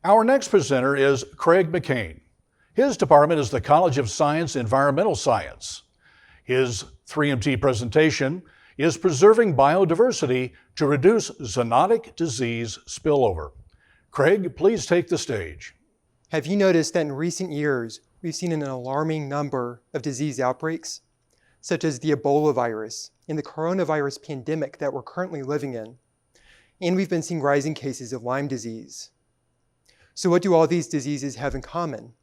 Our next presenter is Craig McCain. His department is the College of Science Environmental Science. His 3MT presentation is Preserving Biodiversity to Reduce Zoonotic Disease Spillover. Craig, please take the stage. Have you noticed that in recent years, we've seen an alarming number of disease outbreaks, such as the Ebola virus and the coronavirus pandemic that we're currently living in? And we've been seeing rising cases of Lyme disease. So what do all these diseases have in common?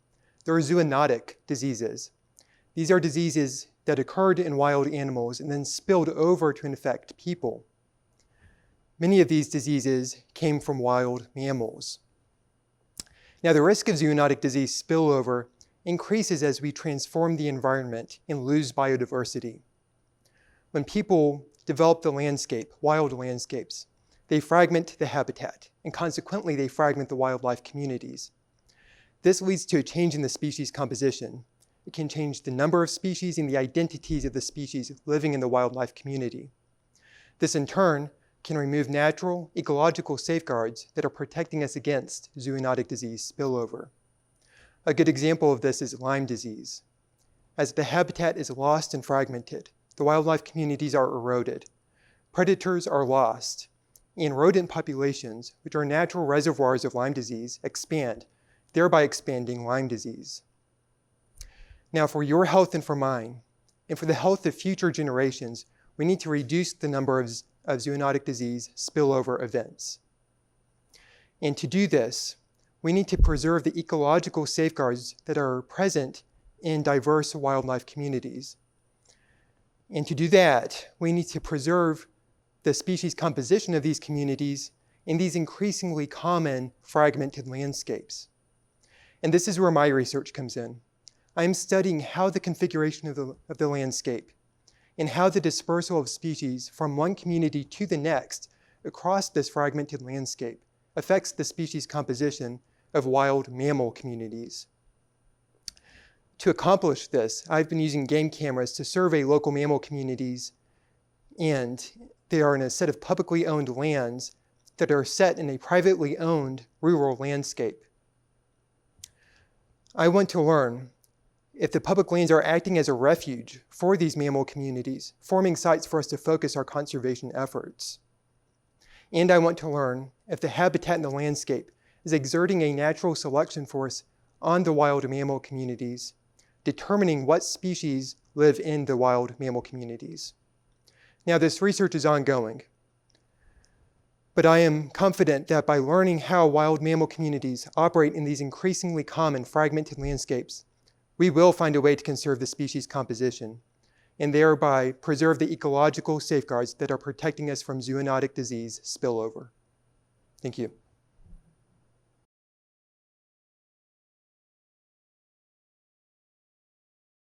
There are zoonotic diseases. These are diseases that occurred in wild animals and then spilled over to infect people. Many of these diseases came from wild mammals. Now, the risk of zoonotic disease spillover increases as we transform the environment and lose biodiversity. When people develop the landscape, wild landscapes, they fragment the habitat, and consequently they fragment the wildlife communities. This leads to a change in the species composition. It can change the number of species and the identities of the species living in the wildlife community. This in turn can remove natural ecological safeguards that are protecting us against zoonotic disease spillover. A good example of this is Lyme disease. As the habitat is lost and fragmented, the wildlife communities are eroded. Predators are lost, and rodent populations, which are natural reservoirs of Lyme disease, expand, thereby expanding Lyme disease. Now, for your health and for mine, and for the health of future generations, we need to reduce the number of zoonotic disease spillover events. And to do this, we need to preserve the ecological safeguards that are present in diverse wildlife communities. And to do that, we need to preserve the species composition of these communities in these increasingly common fragmented landscapes. And this is where my research comes in. I am studying how the configuration of the landscape and how the dispersal of species from one community to the next across this fragmented landscape affects the species composition of wild mammal communities. To accomplish this, I've been using game cameras to survey local mammal communities, and they are in a set of publicly owned lands that are set in a privately owned rural landscape. I want to learn if the public lands are acting as a refuge for these mammal communities, forming sites for us to focus our conservation efforts. And I want to learn if the habitat in the landscape is exerting a natural selection force on the wild mammal communities, determining what species live in the wild mammal communities. Now, this research is ongoing, but I am confident that by learning how wild mammal communities operate in these increasingly common fragmented landscapes, we will find a way to conserve the species composition and thereby preserve the ecological safeguards that are protecting us from zoonotic disease spillover. Thank you.